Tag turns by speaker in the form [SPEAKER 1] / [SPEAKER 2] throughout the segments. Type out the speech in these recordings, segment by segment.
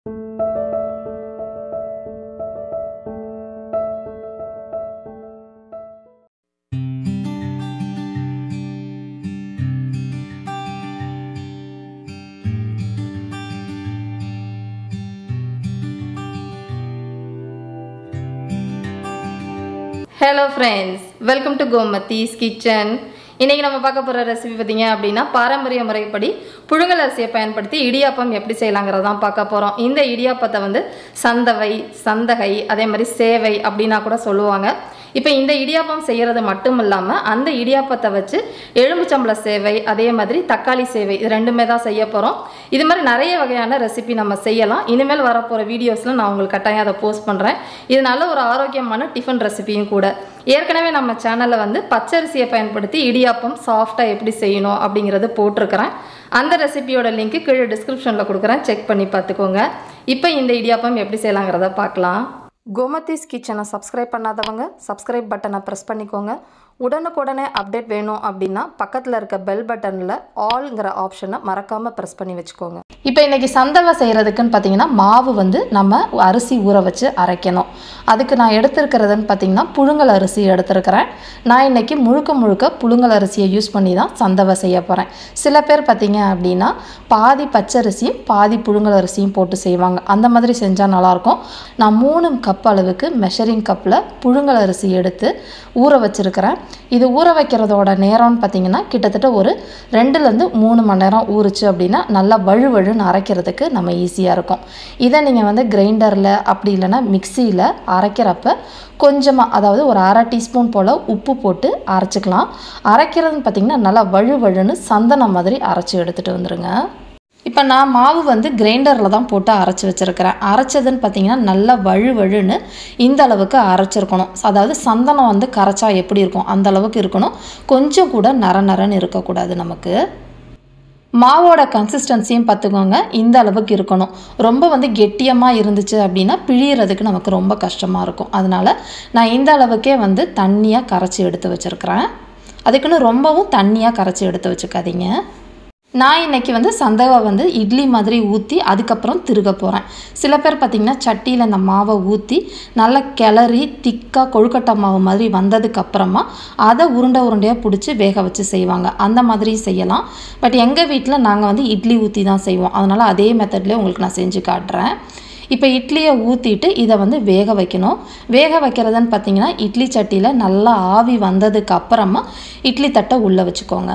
[SPEAKER 1] Hello friends, welcome to Gomathi's kitchen. இன்னைக்கு நம்ம பார்க்க போற ரெசிபி பாத்தீங்க அப்படினா பாரம்பரிய முறைப்படி புழுங்கல் அரிசியை பயன்படுத்தி இடியாப்பம் எப்படி செய்யலாம்ங்கறத தான் பார்க்க போறோம். இந்த இடியாப்பத்தை வந்து சந்தவை, சந்தகை, அதே மாதிரி சேவை அப்படினா கூட சொல்லுவாங்க. இப்போ இந்த இடியாப்பம் செய்யறது மட்டும் இல்லாம அந்த இடியாப்பத்தை வச்சு எலும்புச்சம்பள சேவை, அதே மாதிரி தக்காளி சேவை இது ரெண்டுமே தான் செய்ய போறோம். இது மாதிரி நிறைய வகையான ரெசிபி நம்ம செய்யலாம். இனிமேல் வர போற வீடியோஸ்ல நான் உங்களுக்கு கட்டாயம் அதை போஸ்ட் பண்றேன். இது நல்ல ஒரு ஆரோக்கியமான டிஃபன் ரெசிபியும் கூட. ஏற்கனவே நம்ம சேனல்ல வந்து பச்சரிசியை பயன்படுத்தி இடியாப்பம் சாஃப்ட்டா எப்படி செய்யணும் அப்படிங்கறது போட்டுருக்கேன். அந்த ரெசிபியோட லிங்க் கீழே டிஸ்கிரிப்ஷன்ல கொடுக்குறேன், செக் பண்ணி பார்த்துக்கோங்க. இப்போ இந்த இடியாப்பம் எப்படி செய்யலாம்ங்கறத பார்க்கலாம். Gomathi's கிச்சனை சப்ஸ்கிரைப் பண்ணாதவங்க சப்ஸ்கிரைப் பட்டனை பிரஸ் பண்ணிக்கோங்க. உடனுக்குடனே அப்டேட் வேணும் அப்படின்னா பக்கத்தில் இருக்க பெல் பட்டனில் ஆல்ங்கிற ஆப்ஷனை மறக்காமல் ப்ரெஸ் பண்ணி வச்சுக்கோங்க. இப்போ இன்றைக்கி சந்தவை செய்கிறதுக்குன்னு பார்த்தீங்கன்னா மாவு வந்து நம்ம அரிசி ஊற வச்சு அரைக்கணும். அதுக்கு நான் எடுத்துருக்கிறதுன்னு பார்த்தீங்கன்னா புழுங்கல் அரிசி எடுத்துருக்கிறேன். நான் இன்றைக்கி முழுக்க புழுங்கல் அரிசியை யூஸ் பண்ணி தான் சந்தவை செய்ய போகிறேன். சில பேர் பார்த்தீங்க அப்படின்னா பாதி பச்சரிசியும் பாதி புழுங்கல் அரிசியும் போட்டு செய்வாங்க. அந்த மாதிரி செஞ்சால் நல்லாயிருக்கும். நான் 3 கப் அளவுக்கு மெஷரிங் கப்பில் புழுங்கல் அரிசி எடுத்து ஊற வச்சுருக்கிறேன். இது ஊற வைக்கிறதோட நேரம்னு பார்த்தீங்கன்னா கிட்டத்தட்ட ஒரு 2லேருந்து 3 மணி நேரம் ஊறுச்சு அப்படின்னா நல்லா வழுவழுன்னு அரைக்கிறதுக்கு நம்ம ஈஸியாக இருக்கும். இதை நீங்கள் வந்து கிரைண்டரில் அப்படி இல்லைன்னா மிக்சியில் அரைக்கிறப்ப கொஞ்சமாக, அதாவது ஒரு 1/2 டீஸ்பூன் போல் உப்பு போட்டு அரைச்சிக்கலாம். அரைக்கிறதுன்னு பார்த்தீங்கன்னா நல்லா வழுவழுன்னு சந்தனம் மாதிரி அரைச்சி எடுத்துகிட்டு வந்துடுங்க. இப்போ நான் மாவு வந்து கிரைண்டரில் தான் போட்டு அரைச்சி வச்சுருக்கிறேன். அரைச்சதுன்னு பார்த்தீங்கன்னா நல்லா வழுவழுன்னு இந்த அளவுக்கு அரைச்சிருக்கணும். அதாவது சந்தனம் வந்து கரைச்சா எப்படி இருக்கும் அந்த அளவுக்கு இருக்கணும். கொஞ்சம் கூட நரன்னு இருக்கக்கூடாது. நமக்கு மாவோட கன்சிஸ்டன்சியும் பார்த்துக்கோங்க, இந்த அளவுக்கு இருக்கணும். ரொம்ப வந்து கெட்டியமாக இருந்துச்சு அப்படின்னா பிழியறதுக்கு நமக்கு ரொம்ப கஷ்டமாக இருக்கும். அதனால் நான் இந்த அளவுக்கே வந்து தண்ணியாக கரைச்சி எடுத்து வச்சுருக்கிறேன். அதுக்குன்னு ரொம்பவும் தண்ணியாக கரைச்சி எடுத்து வச்சுக்காதீங்க. நான் இன்றைக்கி வந்து சந்தவை வந்து இட்லி மாதிரி ஊற்றி அதுக்கப்புறம் திருக போகிறேன். சில பேர் பார்த்திங்கன்னா சட்டியில் அந்த மாவை ஊற்றி நல்லா கிளறி திக்காக கொழுக்கட்டை மாவு மாதிரி வந்ததுக்கப்புறமா அதை உருண்டையாக பிடிச்சி வேக வச்சு செய்வாங்க. அந்த மாதிரி செய்யலாம். பட் எங்கள் வீட்டில் நாங்கள் வந்து இட்லி ஊற்றி தான் செய்வோம். அதனால் அதே மெத்தட்லேயே உங்களுக்கு நான் செஞ்சு காட்டுறேன். இப்போ இட்லியை ஊற்றிட்டு இதை வந்து வேக வைக்கணும். வேக வைக்கிறதுன்னு பார்த்திங்கன்னா இட்லி சட்டியில் நல்லா ஆவி வந்ததுக்கு அப்புறமா இட்லி தட்டை உள்ளே வச்சுக்கோங்க.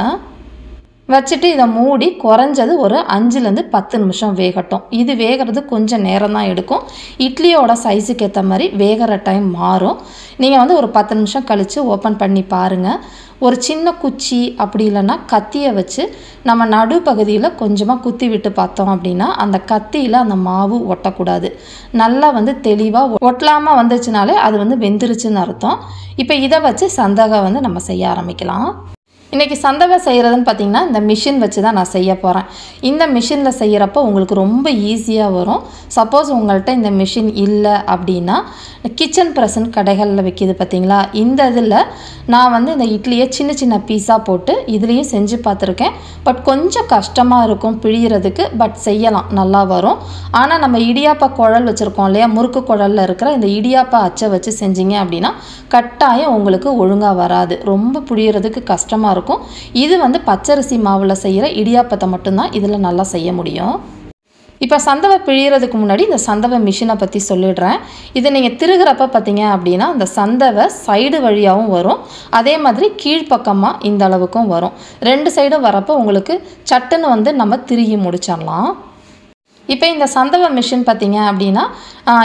[SPEAKER 1] வச்சுட்டு இதை மூடி குறைஞ்சது ஒரு 5லேருந்து 10 நிமிஷம் வேகட்டும். இது வேகிறது கொஞ்சம் நேரம் தான் எடுக்கும். இட்லியோட சைஸுக்கு ஏற்ற மாதிரி வேகிற டைம் மாறும். நீங்கள் வந்து ஒரு 10 நிமிஷம் கழித்து ஓப்பன் பண்ணி பாருங்கள். ஒரு சின்ன குச்சி அப்படி இல்லைன்னா கத்தியை வச்சு நம்ம நடுப்பகுதியில் கொஞ்சமாக குத்தி விட்டு பார்த்தோம் அப்படின்னா அந்த கத்தியில் அந்த மாவு ஒட்டக்கூடாது. நல்லா வந்து தெளிவாக ஒட்டலாமல் வந்துச்சுனாலே அது வந்து வெந்துருச்சுன்னு அர்த்தம். இப்போ இதை வச்சு சந்தகை வந்து நம்ம செய்ய ஆரம்பிக்கலாம். இன்றைக்கி சந்தவை செய்கிறதுன்னு பார்த்திங்கன்னா இந்த மிஷின் வச்சு தான் நான் செய்ய போகிறேன். இந்த மிஷினில் செய்கிறப்போ உங்களுக்கு ரொம்ப ஈஸியாக வரும். சப்போஸ் உங்கள்கிட்ட இந்த மிஷின் இல்லை அப்படின்னா கிச்சன் ப்ரெஸ்ன்னு கடைகளில் விற்கிது பார்த்திங்களா, இந்த இதில் நான் வந்து இந்த இட்லியை சின்ன பீஸாக போட்டு இதுலேயும் செஞ்சு பார்த்துருக்கேன். பட் கொஞ்சம் கஷ்டமாக இருக்கும் பிழியறதுக்கு. பட் செய்யலாம், நல்லா வரும். ஆனால் நம்ம இடியாப்ப குழல் வச்சுருக்கோம் இல்லையா, முறுக்கு குழலில் இருக்கிற இந்த இடியாப்ப அச்சை வச்சு செஞ்சீங்க அப்படின்னா கட்டாயம் உங்களுக்கு ஒழுங்காக வராது. ரொம்ப பிழியறதுக்கு கஷ்டமாக இருக்கும். இது வந்து பச்சரிசி மாவில் செய்கிற இடியாப்பத்தை மட்டும்தான் இதில் நல்லா செய்ய முடியும். இப்போ சந்தவை பிழியறதுக்கு முன்னாடி இந்த சந்தவை மிஷினை பற்றி சொல்லிடுறேன். இதை நீங்கள் திருகிறப்ப பார்த்தீங்க அப்படின்னா அந்த சந்தவை சைடு வழியாகவும் வரும், அதே மாதிரி கீழ்ப்பக்கமாக இந்த அளவுக்கும் வரும். 2 சைடும் வரப்போ உங்களுக்கு சட்டுன்னு வந்து நம்ம திருகி முடிச்சிடலாம். இப்போ இந்த சந்தவை மிஷின் பார்த்திங்க அப்படின்னா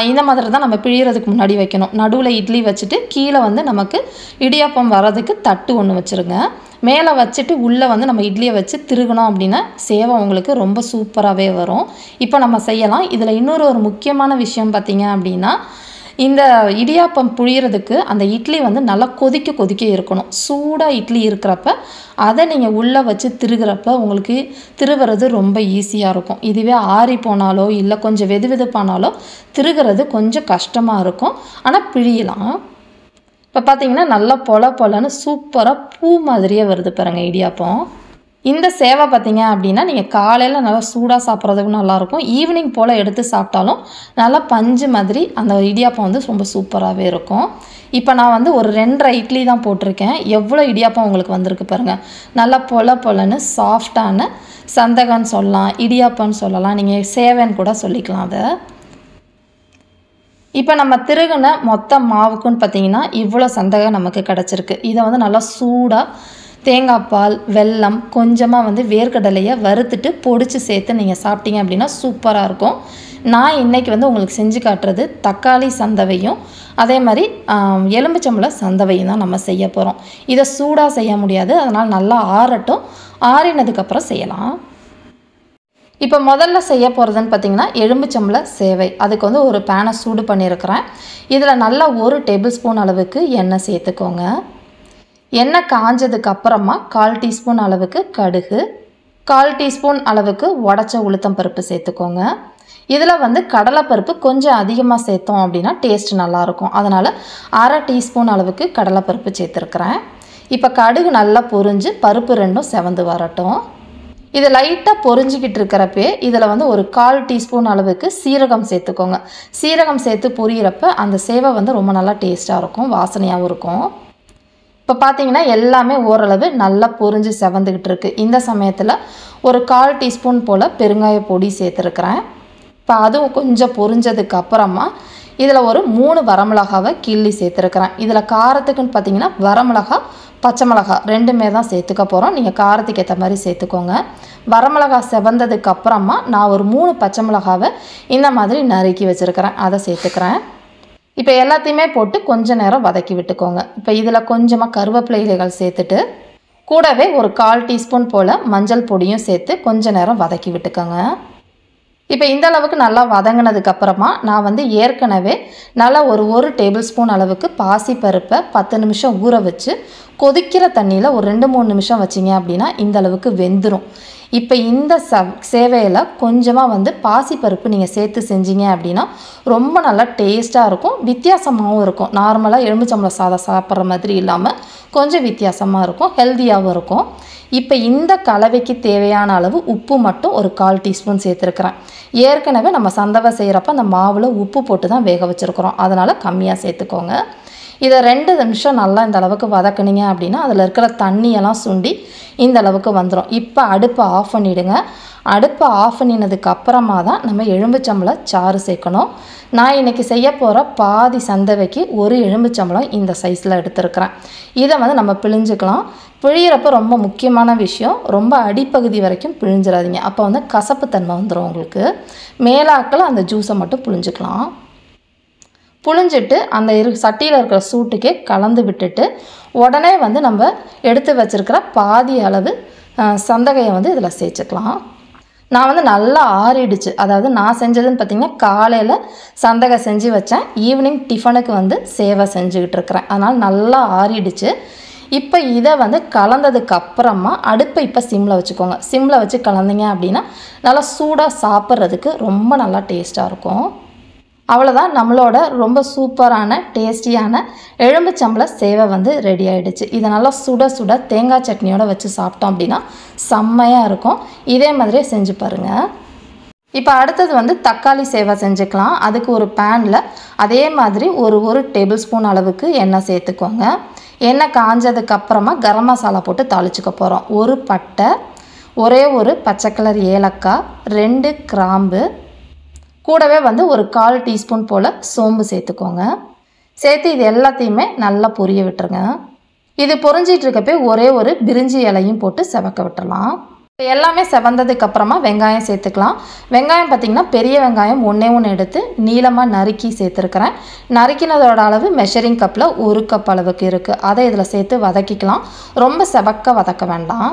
[SPEAKER 1] இந்த மாதிரி தான் நம்ம பிழியறதுக்கு முன்னாடி வைக்கணும். நடுவில் இட்லி வச்சுட்டு கீழே வந்து நமக்கு இடியாப்பம் வர்றதுக்கு தட்டு ஒன்று வச்சுருங்க. மேலே வச்சுட்டு உள்ளே வந்து நம்ம இட்லியை வச்சு திருகணும் அப்படின்னா சேவை உங்களுக்கு ரொம்ப சூப்பராகவே வரும். இப்போ நம்ம செய்யலாம். இதில் இன்னொரு முக்கியமான விஷயம் பார்த்திங்க அப்படின்னா இந்த இடியாப்பம் புழியறதுக்கு அந்த இட்லி வந்து நல்லா கொதிக்க இருக்கணும். சூடாக இட்லி இருக்கிறப்ப அதை நீங்கள் உள்ளே வச்சு திருகிறப்ப உங்களுக்கு திருவுறது ரொம்ப ஈஸியாக இருக்கும். இதுவே ஆறி போனாலோ இல்லை கொஞ்சம் வெதுவெதுப்பானாலோ திருகிறது கொஞ்சம் கஷ்டமாக இருக்கும். ஆனால் பிழியலாம். இப்போ பார்த்தீங்கன்னா நல்லா பொலன்னு சூப்பராக பூ மாதிரியே வருது பாருங்கள் இடியாப்பம். இந்த சேவை பார்த்தீங்க அப்படின்னா நீங்கள் காலையில் நல்லா சூடாக சாப்பிட்றதுக்கு நல்லாயிருக்கும். ஈவினிங் போல் எடுத்து சாப்பிட்டாலும் நல்லா பஞ்சு மாதிரி அந்த இடியாப்பம் வந்து ரொம்ப சூப்பராகவே இருக்கும். இப்போ நான் வந்து ஒரு 2.5 இட்லி தான் போட்டிருக்கேன். எவ்வளோ இடியாப்பம் உங்களுக்கு வந்திருக்கு பாருங்கள். நல்லா பொலன்னு சாஃப்டான சந்தகன்னு சொல்லலாம், இடியாப்பம்னு சொல்லலாம், நீங்கள் சேவைன்னு கூட சொல்லிக்கலாம் அதை. இப்போ நம்ம திருகுன மொத்த மாவுக்குன்னு பார்த்தீங்கன்னா இவ்வளோ சந்தகம் நமக்கு கிடச்சிருக்கு. இதை வந்து நல்லா சூடாக தேங்காய் பால், வெல்லம், கொஞ்சமாக வந்து வேர்க்கடலையை வறுத்துட்டு பொடிச்சு சேர்த்து நீங்கள் சாப்பிட்டீங்க அப்படின்னா சூப்பராக இருக்கும். நான் இன்றைக்கி வந்து உங்களுக்கு செஞ்சு காட்டுறது தக்காளி சந்தவையும் அதே மாதிரி எலும்பிச்சம்பழம் சந்தவையும் தான் நம்ம செய்ய போகிறோம். இதை சூடாக செய்ய முடியாது, அதனால் நல்லா ஆறட்டும். ஆறினதுக்கப்புறம் செய்யலாம். இப்போ முதல்ல செய்ய போகிறதுன்னு பார்த்திங்கன்னா எலும்பிச்சம்பழ சேவை. அதுக்கு வந்து ஒரு பேனை சூடு பண்ணியிருக்கிறேன். இதில் நல்லா 1 டேபிள் ஸ்பூன் அளவுக்கு எண்ணெய் சேர்த்துக்கோங்க. எண்ணெய் காஞ்சதுக்கு அப்புறமா 1/4 டீஸ்பூன் அளவுக்கு கடுகு, 1/4 டீஸ்பூன் அளவுக்கு உடச்ச உளுத்தம் பருப்பு சேர்த்துக்கோங்க. இதில் வந்து கடலைப்பருப்பு கொஞ்சம் அதிகமாக சேர்த்தோம் அப்படின்னா டேஸ்ட் நல்லாயிருக்கும். அதனால் 1/2 டீஸ்பூன் அளவுக்கு கடலைப்பருப்பு சேர்த்துருக்குறேன். இப்போ கடுகு நல்லா பொரிஞ்சு பருப்பு ரெண்டும் செவந்து வரட்டும். இது லைட்டாக பொரிஞ்சிக்கிட்டு இருக்கிறப்பே இதில் வந்து ஒரு 1/4 டீஸ்பூன் அளவுக்கு சீரகம் சேர்த்துக்கோங்க. சீரகம் சேர்த்து பொரியிறப்ப அந்த சேவை வந்து ரொம்ப நல்லா டேஸ்ட்டாக இருக்கும், வாசனையாகவும் இருக்கும். இப்போ பார்த்தீங்கன்னா எல்லாமே ஓரளவு நல்லா பொரிஞ்சு செவந்துக்கிட்டு இருக்குது. இந்த சமயத்தில் ஒரு 1/4 டீஸ்பூன் போல் பெருங்காய பொடி சேர்த்துருக்குறேன். இப்போ அதுவும் கொஞ்சம் பொரிஞ்சதுக்கு அப்புறமா இதில் ஒரு 3 வரமிளகாவை கிள்ளி சேர்த்துருக்குறேன். இதில் காரத்துக்குன்னு பார்த்தீங்கன்னா வரமிளகா, பச்சை மிளகா ரெண்டுமே தான் சேர்த்துக்க போகிறோம். நீங்கள் காரத்துக்கு ஏற்ற மாதிரி சேர்த்துக்கோங்க. வரமிளகா செவந்ததுக்கு அப்புறமா நான் ஒரு 3 பச்சை மிளகாவை இந்த மாதிரி நறுக்கி வச்சுருக்கிறேன், அதை சேர்த்துக்கிறேன். இப்போ எல்லாத்தையுமே போட்டு கொஞ்சம் நேரம் வதக்கி விட்டுக்கோங்க. இப்போ இதில் கொஞ்சமாக கருவேப்பிலை இலைகள் சேர்த்துட்டு கூடவே ஒரு 1/4 டீஸ்பூன் போல் மஞ்சள் பொடியும் சேர்த்து கொஞ்சம் நேரம் வதக்கி விட்டுக்கோங்க. இப்போ இந்த அளவுக்கு நல்லா வதங்கினதுக்கப்புறமா நான் வந்து ஏற்கனவே நல்லா ஒரு டேபிள் ஸ்பூன் அளவுக்கு பாசிப்பருப்பை 10 நிமிஷம் ஊற வச்சு கொதிக்கிற தண்ணியில் ஒரு 2-3 நிமிஷம் வச்சிங்க அப்படின்னா இந்த அளவுக்கு வெந்துடும். இப்போ இந்த சேவையில் கொஞ்சமாக வந்து பாசிப்பருப்பு நீங்கள் சேர்த்து செஞ்சீங்க அப்படின்னா ரொம்ப நல்லா டேஸ்ட்டாக இருக்கும், வித்தியாசமாகவும் இருக்கும். நார்மலாக எலுமிச்சம்பழம் சாதம் சாப்பிட்ற மாதிரி இல்லாமல் கொஞ்சம் வித்தியாசமாக இருக்கும், ஹெல்த்தியாகவும் இருக்கும். இப்போ இந்த கலவைக்கு தேவையான அளவு உப்பு மட்டும் ஒரு 1/4 டீஸ்பூன் சேர்த்துருக்குறேன். ஏற்கனவே நம்ம சந்தவை செய்கிறப்ப அந்த மாவில் உப்பு போட்டு தான் வேக வச்சுருக்குறோம், அதனால் கம்மியாக சேர்த்துக்கோங்க. இதை 2 நிமிஷம் நல்லா இந்த அளவுக்கு வதக்குனீங்க அப்படின்னா அதில் இருக்கிற தண்ணியெல்லாம் சுண்டி இந்த அளவுக்கு வந்துடும். இப்போ அடுப்பை ஆஃப் பண்ணிவிடுங்க. அடுப்பை ஆஃப் பண்ணினதுக்கு அப்புறமா தான் நம்ம எலும்பிச்சம்பழம் சாறு சேர்க்கணும். நான் இன்றைக்கி செய்ய போகிற பாதி சந்தவைக்கு ஒரு எலும்பிச்சம்பழம் இந்த சைஸில் எடுத்துருக்கிறேன். இதை வந்து நம்ம பிழிஞ்சுக்கலாம். பிழியிறப்ப ரொம்ப முக்கியமான விஷயம், ரொம்ப அடிப்பகுதி வரைக்கும் பிழிஞ்சிடாதீங்க, அப்போ வந்து கசப்பு தன்மை வந்துடும் உங்களுக்கு. மேலாக்கில் அந்த ஜூஸை மட்டும் பிழிஞ்சுக்கலாம். புழிஞ்சிட்டு அந்த சட்டியில் இருக்கிற சூட்டுக்கே கலந்து விட்டுட்டு உடனே வந்து நம்ம எடுத்து வச்சுருக்கிற பாதி அளவு சந்தகையை வந்து இதில் சேர்த்துக்கலாம். நான் வந்து நல்லா ஆறிடுச்சு, அதாவது நான் செஞ்சதுன்னு பார்த்திங்கன்னா காலையில் சந்தகை செஞ்சு வச்சேன், ஈவினிங் டிஃபனுக்கு வந்து சேவை செஞ்சுக்கிட்டு இருக்கிறேன், அதனால் நல்லா ஆறிடுச்சு. இப்போ இதை வந்து கலந்ததுக்கு அப்புறமா அடுப்பை இப்போ சிம்மில் வச்சுக்கோங்க. சிம்மில் வச்சு கலந்தீங்க அப்படின்னா நல்லா சூடாக சாப்பிட்றதுக்கு ரொம்ப நல்லா டேஸ்ட்டாக இருக்கும். அவ்வளோதான், நம்மளோட ரொம்ப சூப்பரான டேஸ்டியான எலும்பிச்சம்பழ சேவை வந்து ரெடி ஆகிடுச்சு. இதை நல்லா சுட சுட தேங்காய் சட்னியோடு வச்சு சாப்பிட்டோம் அப்படின்னா செம்மையாக இருக்கும். இதே மாதிரியே செஞ்சு பாருங்கள். இப்போ அடுத்தது வந்து தக்காளி சேவை செஞ்சுக்கலாம். அதுக்கு ஒரு பேனில் அதே மாதிரி ஒரு டேபிள் ஸ்பூன் அளவுக்கு எண்ணெய் சேர்த்துக்கோங்க. எண்ணெய் காஞ்சதுக்கு அப்புறமா கரம் மசாலா போட்டு தாளிச்சுக்க போகிறோம். ஒரு பட்டை, ஒரு பச்சை கலர் ஏலக்காய், 2 கிராம்பு, கூடவே வந்து ஒரு 1/4 டீஸ்பூன் போல் சோம்பு சேர்த்துக்கோங்க. சேர்த்து இது எல்லாத்தையுமே நல்லா பொரிய விட்டுருங்க. இது பொரிஞ்சிட்டு இருக்கப்பே ஒரு பிரிஞ்சி இலையும் போட்டு செவக்க விட்டுடலாம். எல்லாமே செவந்ததுக்கு அப்புறமா வெங்காயம் சேர்த்துக்கலாம். வெங்காயம் பார்த்திங்கன்னா பெரிய வெங்காயம் 1 எடுத்து நீளமாக நறுக்கி சேர்த்துருக்கிறேன். நறுக்கினதோட அளவு மெஷரிங் கப்பில் 1 கப் அளவுக்கு இருக்குது. அதை இதில் சேர்த்து வதக்கிக்கலாம். ரொம்ப செவக்க வதக்க வேண்டாம்.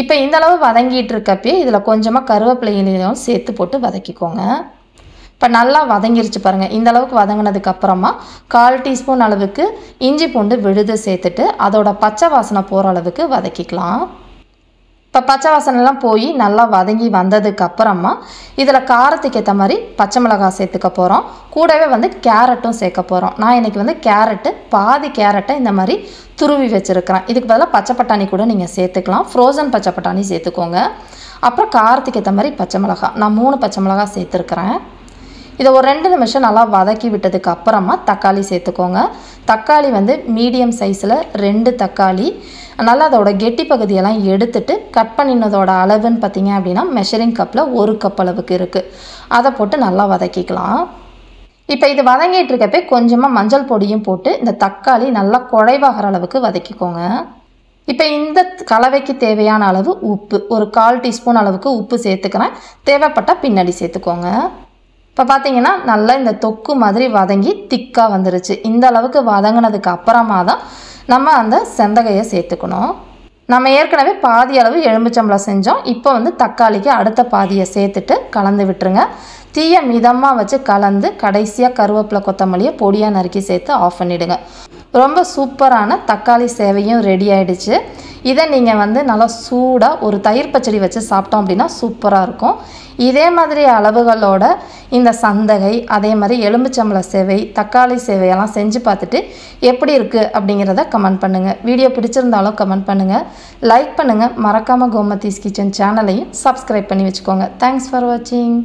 [SPEAKER 1] இப்போ இந்த அளவு வதங்கிட்டு இருக்கப்பே இதில் கொஞ்சமாக கருவேப்பிலையும் சேர்த்து போட்டு வதக்கிக்கோங்க. இப்போ நல்லா வதங்கிருச்சு பாருங்கள். இந்த அளவுக்கு வதங்கினதுக்கு அப்புறமா 1/4 டீஸ்பூன் அளவுக்கு இஞ்சி பூண்டு விழுது சேர்த்துட்டு அதோட பச்சை வாசனை போகிற அளவுக்கு வதக்கிக்கலாம். இப்போ பச்சை வாசனைலாம் போய் நல்லா வதங்கி வந்ததுக்கு அப்புறமா இதில் காரத்துக்கு ஏற்ற மாதிரி பச்சை மிளகாய் சேர்த்துக்க போகிறோம். கூடவே வந்து கேரட்டும் சேர்க்க போகிறோம். நான் இன்றைக்கி வந்து பாதி கேரட்டை இந்த மாதிரி துருவி வச்சுருக்கிறேன். இதுக்கு பதிலாக பச்சை பட்டாணி கூட நீங்கள் சேர்த்துக்கலாம். ஃப்ரோசன் பச்சை பட்டாணி சேர்த்துக்கோங்க. அப்புறம் காரத்துக்கு ஏற்ற மாதிரி பச்சை மிளகாய், நான் 3 பச்சை மிளகாய் சேர்த்துருக்குறேன். இதை ஒரு 2 நிமிஷம் நல்லா வதக்கி விட்டதுக்கு அப்புறமா தக்காளி சேர்த்துக்கோங்க. தக்காளி வந்து மீடியம் சைஸில் 2 தக்காளி, நல்லா அதோட கெட்டி பகுதியெல்லாம் எடுத்துட்டு கட் பண்ணினதோட அளவுன்னு பார்த்தீங்க அப்படின்னா மெஷரிங் கப்பில் 1 கப் அளவுக்கு இருக்குது. அதை போட்டு நல்லா வதக்கிக்கலாம். இப்போ இது வதங்கிட்டு இருக்கப்பே கொஞ்சமாக மஞ்சள் பொடியும் போட்டு இந்த தக்காளி நல்லா குழைவாகிற அளவுக்கு வதக்கிக்கோங்க. இப்போ இந்த கலவைக்கு தேவையான அளவு உப்பு, ஒரு 1/4 டீஸ்பூன் அளவுக்கு உப்பு சேர்த்துக்கிறேன். தேவைப்பட்டால் பின்னாடி சேர்த்துக்கோங்க. இப்போ பார்த்தீங்கன்னா நல்லா இந்த தொக்கு மாதிரி வதங்கி திக்காக வந்துருச்சு. இந்த அளவுக்கு வதங்கினதுக்கு அப்புறமா தான் நம்ம அந்த செந்தகையை சேர்த்துக்கணும். நம்ம ஏற்கனவே பாதி அளவு எலுமிச்சம்பழம் செஞ்சோம். இப்போ வந்து தக்காளிக்கு அடுத்த பாதியை சேர்த்துட்டு கலந்து விட்டுருங்க. தீயை மிதமாக வச்சு கலந்து கடைசியாக கருவேப்பிலை கொத்தமல்லியை பொடியாக நறுக்கி சேர்த்து ஆஃப் பண்ணிவிடுங்க. ரொம்ப சூப்பரான தக்காளி சேவையும் ரெடி ஆகிடுச்சு. இதை நீங்கள் வந்து நல்லா சூடாக ஒரு தயிர் பச்சடி வச்சு சாப்பிட்டோம் அப்படின்னா சூப்பராக இருக்கும். இதே மாதிரி அளவுகளோட இந்த சந்தகை, அதே மாதிரி எலுமிச்சம்பழ சேவை, தக்காளி சேவையெல்லாம் செஞ்சு பார்த்துட்டு எப்படி இருக்குது அப்படிங்கிறத கமெண்ட் பண்ணுங்கள். வீடியோ பிடிச்சிருந்தாலும் கமெண்ட் பண்ணுங்கள், லைக் பண்ணுங்கள். மறக்காமல் கோமதிஸ் கிச்சன் சேனலையும் சப்ஸ்கிரைப் பண்ணி வச்சுக்கோங்க. தேங்க்ஸ் ஃபார் வாட்சிங்.